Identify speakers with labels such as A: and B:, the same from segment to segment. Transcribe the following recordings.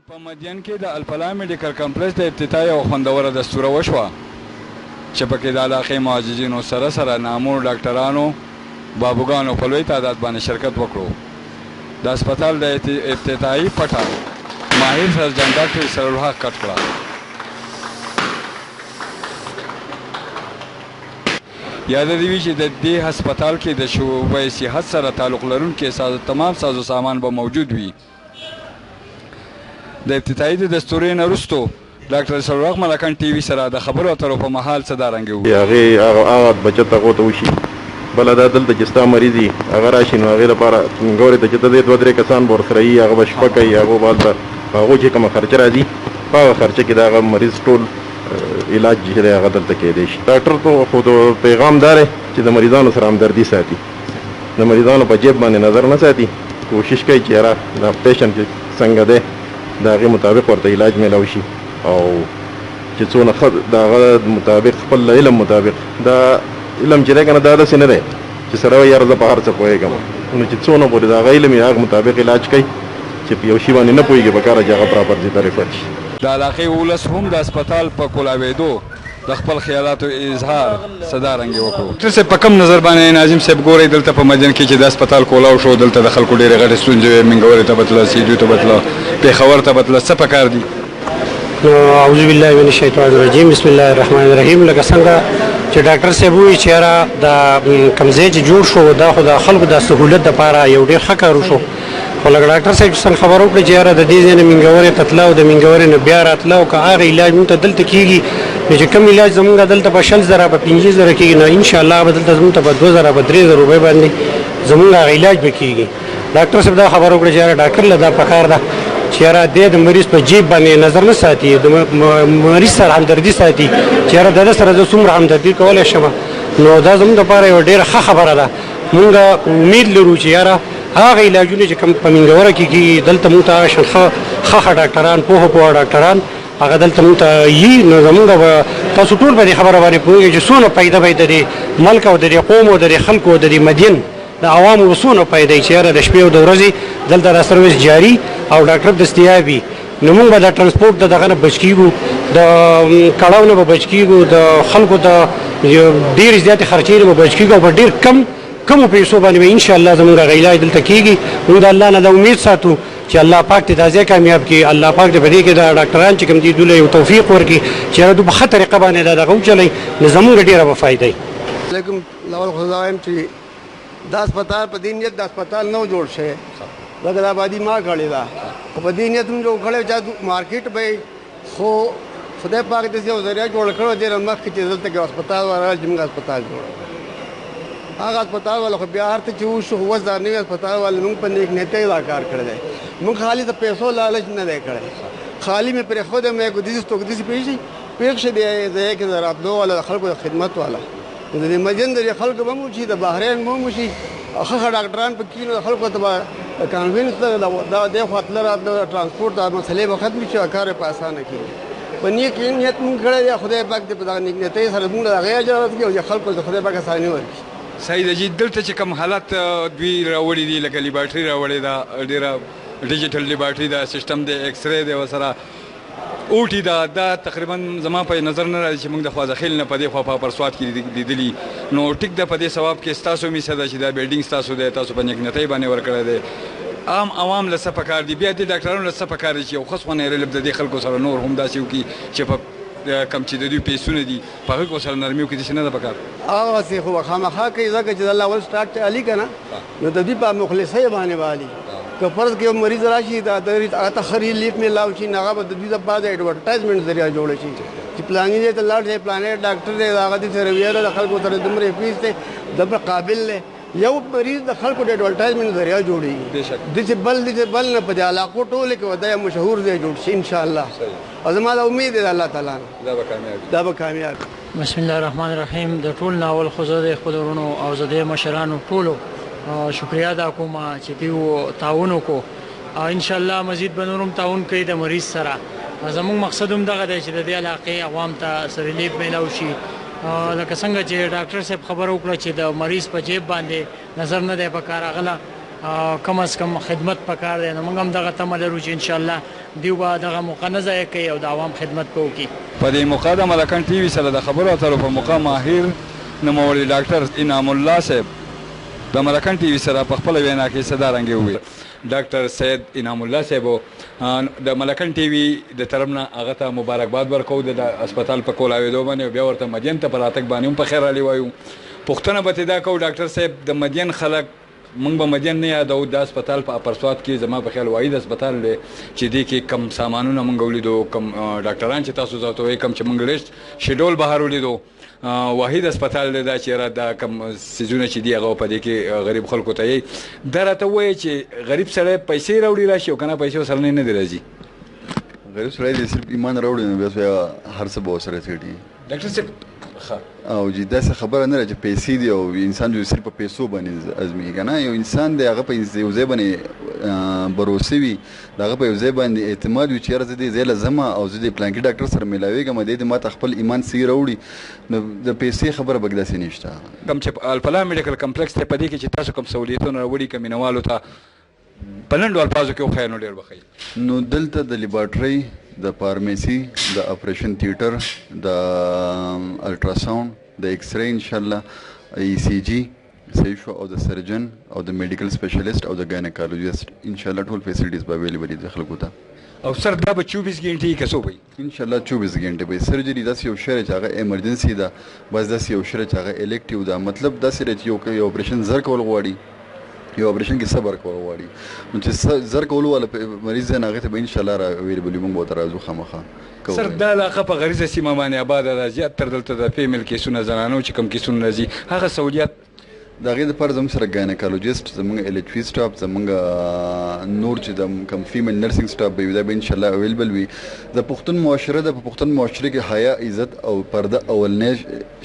A: په مدین کې د الفلاح میډیکل کمپلیکس د افتتاحي او خوندوره دستوره وشوه چې پکې د علاقې معجزینو سره سره نامور ډاکټرانو بابوګانو په لوی تعداد باندې شرکت وکړو. د هسپتال د افتتاحي پټه ماهر سرجن ډاکټر اسرار الحق کټ کړه. یاد دې وي چې د دې هسپتال کې د شعبې صحت سره تعلق لرونکي تمام سازو سامان به موجود وي. د افتتاحي د دستورې نه وروستو ډاکټر اسرار الحق ملکان ټي وي سره د خبرو اترو په مهال څه دارنګې وو.
B: هغه بچت هغو ته وشي بله دا دلته چې ستا مریض وي هغه راشي نو هغې لپاره ګورې ته چې ته دې 2-3 کسان به ورسره یي هغه به شپه کوي هغو به هلته په هغو چې کومه خرچه راځي په هغه خرچه کې د هغه مریض ټول علاج چې دی هغه دلته کیدی شي. ډاکټر ته خو پیغام دا دی چې د مریضانو سره همدردي ساتي د مریضانو په جیب باندې نظر نه ساتي کوشش کوي چې یاره دا پیشنټ څنګه دی د هغې مطابق ورته علاج میلاو شي او چې څونه ښه د هغه مطابق خپل علم مطابق دا علم چې دی که نه دا داسې نه دی چې سره وایي یاره زه په هر څه پوهېږم نو چې څونه پورې د هغه علم یې هغه مطابق علاج کوي چې په یو شي باندې نه پوهېږي پکاره چې هغه پراپر ځای ته ریفر شي.
A: د علاقې ولس هم د هسپتال په کولاوېدو د خپل خیالاتو اظهار صدارنګې وکړو. ته صاحب په کوم نظر باندې ناظم صاحب ګورئ دلته په مدین کې چې د هسپتال کولاو شو دلته د خلکو ډېرې غټې ستونزې وې منګورې ته به تله سیدو ته به تله پېښور ته به تله څه پکار دي؟
C: اعوذ بالله من الشیطان الرجیم بسم الله الرحمن الرحیم. لکه څنګه چې ډاکټر صاحب ووایي چې یاره دا کوم ځای چې جوړ شو دا خو د خلکو د سهولت دپاره یو ډېر ښه کار وشو خو لکه ډاکټر صاحب چې څنګه خبر وکړه چې یاره د دې ځای نه منګورې ته تله او د منګورې نه بیا راتله او که هغه علاج مونږ ته دلته کېږي نو چې کوم علاج زمونږ دلته په 60,000 په 50,000 کېږي نو انشاءالله به دلته زمونږ ته په 2,000 په 3,000 روپۍ باندې زمونږ هغه علاج به کېږي. ډاکټر صاحب دا خبر وکړه چې یاره ډاکټر له دا پکار ده چې یاره دی د مریض په جیب باندې نظر نه ساتي د مریض سره همدردي ساتي چې یاره د ده سره زه څومره همدردي کولی شم نو دا زموږ دپاره یوه ډېره ښه خبره ده. مونږ امید لرو چې یاره هغه علاجونه چې کوم په منګوره کې کېږي دلته مونږ ته هغه شان ښه ډاکټران پوهه ډاکټران هغه دلته مونږ ته یي نو زمونږ به تاسو ټول په دې خبره باندې پوهېږئ چې څونه فایده به د دې ملک او د دې قوم او د دې خلکو او د دې مدین د عوامو څونه فایده چې یاره د شپې او د ورځې دلته دا سروس جاري او ډاکټر دستیاب وي نو مونږ به د ټرانسپورټ د دغه نه بچ کېږو د کړاو نه به بچ کېږو د خلکو د ډېرې زیاتې خرچې نه به بچ کېږو او په ډېر کمو پیسو باندې به انشاءالله زمونږ هغه علاج دلته کېږي. موږ د الله نه دا امید ساتو چې الله پاک دې دا ځای کامیاب کړي الله پاک دې په دې کې د ډاکټران چې کوم دي دوی له یو توفیق ورکړي چې یاره دوی په ښه طریقه باندې دا دغه وچلوي نو زمونږ ډېره به فایده وي.
D: لیکن لول خو زه وایم چې دا هسپتال په دې نیت د هسپتال نه جوړ شوی لکه دا آبادي ما کړې ده خو په دې نیت هم جوړ کړی چې مارکیټ به خو خدای پاک داسې یو ذریعه جوړ کړی ډېره مخکې چې دلته کې هسپتال والا زموږ هسپتال جوړ هغه هسپتال والا خو بیا هر څه چې وشو خو اوس دا نوي هسپتال والا موږ په نیک نیتۍ دا کار کړی دی موږ خالي د پیسو لالچ نه دی کړی خالي مې پرېښودی مې کو داسې څوک داسې پېښ شي دی ځای کې د راتلو والا د خلکو د خدمت والا د دې مجن د خلکو به هم وشي د بحرین به هم وشي ښه ډاکټران په کې نو د خلکو ته به کانوینس دا دی خوا تله راتله ټرانسپورټ دا مسلې به ختمې شي کار یې په اسانه کېږي په نیک نیت مونږ کړی دی خدای پاک دې په دغه نیک نیتۍ سره مونږ د هغې اجر ورکړي او د خلکو د خدای پاک اساني ورکړي.
A: صحیح ده جي دلته چې کوم حالات دوی راوړي دي لکه لیبارټري راوړې ده ډېره ډیجیټل لیبارټري ده سیسټم دی ایکس رې دی ورسره اوټي دا تقریبا زما په نظر نه راځي چې موږ د خوازخیل نه په دې خوا په پرسواد کې لیدلي نو ټیک ده په دې ثواب کې ستاسو میسه ده چې دا بلډینګ ستاسو دی تاسو په نیکنتۍ باندې ورکړی دی عام عوام له څه پکار دي بیا دې ډاکټرانو له څه پکار دي چې یو خاص غونې ریلب د دې خلکو سره نور هم داسې وکړي چې په کم چې د دوی پیسونه دي په هغه سره نرمي وکړي چې نه ده پکار
D: هغسې خو به خامخا کوي ځکه چې د الله ول سټارټ چې علي که نه نو د دوی په مخلصۍ باندې به علي که فرض کې یو مریض راشي هغه ته ښه ریلیف میلاو شي نو هغه به د دوی دپاره د ایډورټایزمنټ ذریعه جوړه شي چې پلاني ځای ته لاړ شي پلاني ډاکټر دی هغه دې سره رویه ده د خلکو سره دومره فیس دی دومره قابل دی یو مریض د خلکو د ایډورټایزمنټ ذریعه جوړېږي داسې بل نه په دې علاقو ټولې کې به دا یو مشهور ځای جوړ شي انشاءالله او زما دا امید دی د الله تعالی نه دا به کامیاب.
C: بسم الله الرحمن الرحیم. د ټول ناول خو زه د خپلو ورونو او زه د مشرانو ټولو شکریا ادا کوم چې دوی تعاون وکړو انشاءالله مزید به نور هم تعاون کوي د مریض سره. زموږ مقصد هم دغه دی چې د دې علاقې عوام ته ریلیف میلاو شي لکه څنګه چې ډاکټر صاحب خبر وکړه چې د مریض په جیب باندې نظر نه دی پکار هغه
E: کم از کم خدمت پکار دی. نو موږ هم دغه تمه لرو چې انشاءالله دیو به دغه موقع نه ضایع کوي او د عوام خدمت به وکړي.
A: په دې موقع د ملکن ټي وي سره د خبرو اترو په موقع ماهر نوموړي ډاکټر انعام الله صاحب د ملکن ټي وي سره په خپله وینا کې څه دارنګې وویل. ډاکټر سید انعام الله صاحب د ملکن ټي وي د طرف نه هغه ته مبارکباد ورکوو د هسپتال په کولاوېدو باندې او بیا ورته مدین ته په راتګ باندې هم په خیر علي وایو. پوښتنه به ترې دا کوو ډاکټر صاحب د مدین خلک موږ به مدین نه یادو، دا هسپتال په اپرسواد کې زما په خیال واحد هسپتال دی چې دې کې کم سامانونه موږ ولیدو، کم ډاکټران چې تاسو ځاته وایي کم چې موږ لیست شیډول بهر ولیدو. واحد هسپتال دی دا چې دا کم سیزونه چې دي هغه په دې کې غریب خلکو ته یې دا راته وایي چې غریب سړی پیسې راوړي راشي او که نه پیسې ورسره نه دي راځي.
F: غریب سړی دی صرف ایمان راوړي نو بیا هر څه به ورسره څټي.
A: ډاکټر صاحب
F: او جی داسې خبره نه ده چې پیسې دي او انسان جو صرف په پیسو باندې ازمېږي که نه. یو انسان دی هغه په یو ځای باندې بروسه وي، د هغه په یو ځای باندې اعتماد وي چې یاره زه دې ځای له ځمه او زه د پلانکي ډاکټر سره میلاوېږم، دی دې ما ته خپل ایمان صحیح راوړي، نو د پیسې خبره به داسې نشته.
A: کوم چې الفلا میډیکل کمپلیکس دی په دې کې چې تاسو کوم سهولیتونه راوړي که مینوالو ته په لنډو الفاظو کې وښایي نو ډېر به ښه.
F: نو دلته د لیبارټرۍ، د فارمیسي، د اپریشن تیټر، د الټراساوند، د ایکس رے انشاءالله، ای سی جی صحیح شو، او د سرجن او د میډیکل سپیشلیسټ او د ګاینیکالوجیسټ انشاءالله ټول فیسلټیز به اویلیبل دي خلکو ته.
A: او سر دا به 24 غنټې که څه وي؟
F: انشاءالله 24 غنټې به. سرجري داسې یو شی چې هغه ایمرجنسي ده، بس داسې یو شی چې هغه الیکټیو ده، مطلب داسې دی چې یو اپریشن زر کول غواړي، یو اپریشن کې صبر کول غواړي، نو چې زر کولو والا مریض دی نو هغې ته به انشاءالله را اویلیبل وي، موږ به ورته راځو خامخا.
A: سر دا علاقه په غریزه سیمه باندې آباده ده، زیاتتر دلته د فیمیل کیسونه زنانو چې کوم کیسونه راځي هغه سهولیت
F: د هغې دپاره زموږ سره ګاینیکالوجیسټ، زموږ ایل ایچ وي سټاف، زموږ نور چې د کوم فیمیل نرسنګ سټاف به وي دا به انشاءالله اویلیبل وي. د پښتون معاشره ده، په پښتون معاشره کې حیا، عزت او پرده اولنی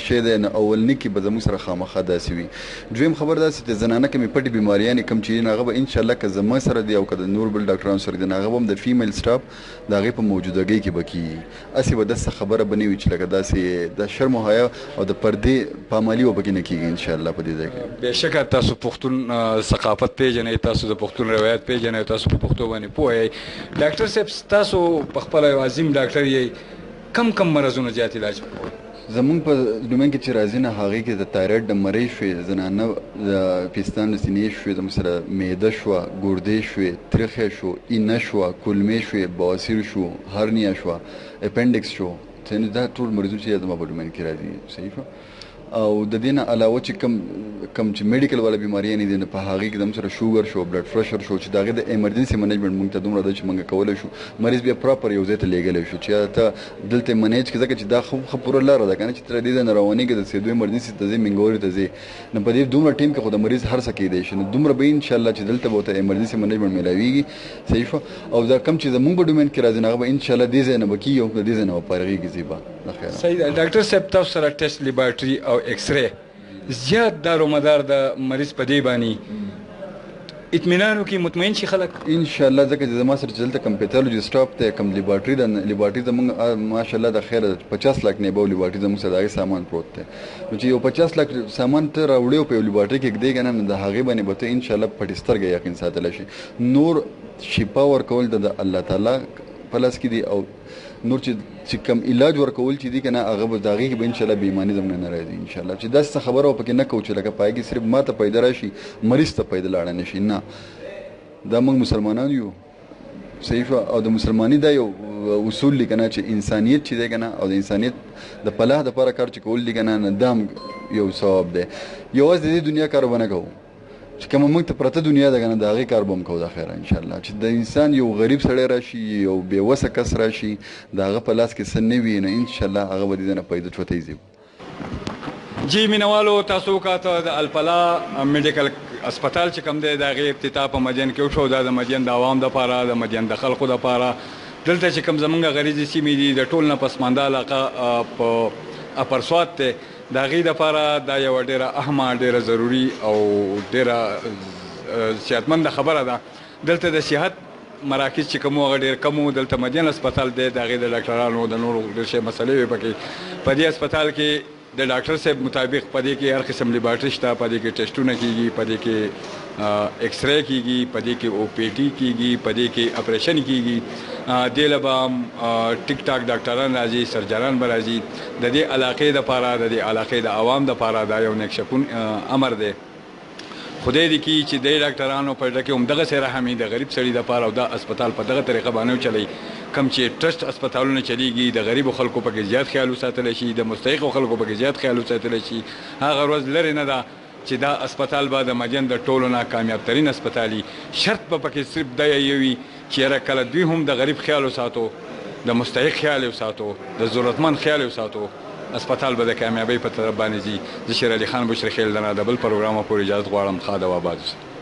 F: شی دی، نو اولني کې به زموږ سره خامخا داسې وي. دویم خبر داسې چې زنانه کومې پټې بیماریانې کوم چې دي هغه به انشاءالله که زما سره دي او که د نور بل ډاکټرانو سره دي هغه به هم د فیمیل سټاف د هغې په موجودګۍ کې به کېږي. هسې به داسې خبره به نه وي چې لکه داسې د شرم و حیا او د پردې پامالي به پکې نه کېږي انشاءالله په دې ځای کې.
A: بېشکه تاسو پښتون ثقافت پیژنئ، تاسو د پښتون روایت پیژنئ، تاسو په پښتو باندې پوه یئ. ډاکټر صاحب تاسو په خپله یو عظیم ډاکټر یئ، کم مرضونو زیات علاج کوئ؟
F: زمونږ په ډومین کې چې راځي نه هغې کې د تایراید د مرۍ شوې، زنانه د پیستان د سینې شوې، زموږ سره معده شوه، ګردې شوې، ترخی شو، اینه شوه، کولمې شوې، بواسیر شو، هرنیا شوه، اپنډکس شو، دا ټول مریضونه چې زما په ډومین کې راځي. صحیح شو. او د دې نه علاوه چې کم چې میډیکل والا بیماریانې دي نو په هغې کې زموږ سره شوګر شو، بلډ پریشر شو، چې د هغې د ایمرجنسي منیجمنټ موږ ته دومره ده چې موږ کولی شو مریض بیا پراپر یو ځای ته لیږلی شو چې ته دلته منیج کړې، ځکه چې دا ښه پوره لاره ده که نه چې ته له دې ځای نه روانېږې د سیدو ایمرجنسي ته ځې منګورې ته ځې، نو په دې دومره ټیم کې خو د مریض هر څه کېدی شي، نو دومره به انشاءالله چې دلته به ورته ایمرجنسي منیجمنټ میلاویږي. صحیح شو. او دا کم چې زموږ په ډومین کې راځي نو هغه به انشاءالله دې ځای نه به کېږي او د دې ځای نه به فارغېږي زیبا.
A: صحیح ده. ډاکټر صاحب تاسو سره ټیسټ لیبارټري او ایکس رے زیات دارومدار د مریض په دې باندې اطمینان وکړي، مطمئن شي خلک
F: انشاءالله، ځکه چې زما سره چې دلته کم پیتالوجي سټاف دی، کم لیبارټري ده، لیبارټري زموږ ماشاءالله د خیره 50 لاک نه به لیبارټري زموږ سره د هغې سامان پروت دی، نو چې یو 50 لاک سامان ته راوړې او په یو لیبارټري کې ږدې که نه نو د هغې باندې به ته انشاءالله پټې سترګه یقین ساتلی شي. نور شفا ورکول د الله تعالی په لاس کې دي، او نور چې کم علاج ورکول چې دي که نه هغه به د هغې کې به انشاءالله بېایماني زموږ نه راځي انشاءالله، چې داسې څه خبره به پکې نه کوو چې لکه په هغې کې صرف ما ته پیدا راشي مریض ته پیدا لاړه نه شي. نه، دا موږ مسلمانان یو. صحیح شو. او د مسلمانۍ دا یو اصول دی که نه چې انسانیت چې دی که نه او د انسانیت د فلاح دپاره کار چې کول دي که نه دا هم یو ثواب دی. یوازې د دې دنیا کار به نه کوو چې کومه موږ ته پرته دنیا ده که نه د هغې کار به هم کوو د خیره انشاءالله، چې د انسان یو غریب سړی راشي، یو بېوسه کس راشي، د هغه په لاس کې څه نه وي نو انشاءالله هغه به د دې نه پیدا چوتی ځي.
A: جی مینوالو تاسو وکاته د الفلا میډیکل هسپتال چې کوم دی د هغې افتتاح په مدین کې وشو. دا د مدین د عوام دپاره، د مدین د خلقو دپاره، دلته چې کوم زمونږ غریزي سیمې دي د ټول نه پسمانده علاقه په اپرسواد دی، د هغې دپاره دا یوه ډېره اهمه، ډېره ضروري او ډېره صحتمنده خبره ده. دلته د صحت مراکز چې کوم هغه ډېر کم وو، دلته مدین هسپتال دی، د هغې د ډاکټرانو د نورو ډېر شی مسلې وې پکې. په دې هسپتال کې د ډاکټر صاحب مطابق په دې کې هر قسم لیبارټري شته، په دې کې ټیسټونه کیږي، په دې کې ایکس رے کیږي، په دې کې او پی ټي کیږي، په دې کې اپریشن کیږي. دې له به ټیک ټاک ډاکټران راځي، سرجنان به راځي. د دې علاقې دپاره، د دې علاقې د عوام دپاره دا یو نیک شکون امر دی. خدای دې کړي چې د ډاکټرانو په ډګه کې هم دغسې رحم وي د غریب سړي دپاره، او دا اسپتال په دغه طریقه باندې وچلوي. کم چې ټرسټ اسپتالونه چلیږي، د غریبو خلکو پکې زیات خیال وساتلی شي، د مستحقو خلکو پکې زیات خیال وساتلی شي. هغه ورځ لرې نه ده چې دا اسپتال به د مدین د ټولو نه کامیاب ترین اسپتال وي. شرط به پکې صرف دا یو وي چې یاره کله دوی هم د غریب خیال وساتو، د مستحق خیال وساتو، د ضرورتمند خیال وساتو، اسپتال به د کامیابۍ په طرف باندې ځي. زه شیر علي خان بشرخیل د بل پروګرامه پورې اجازت غواړم. ښاد او آباد اوسئ.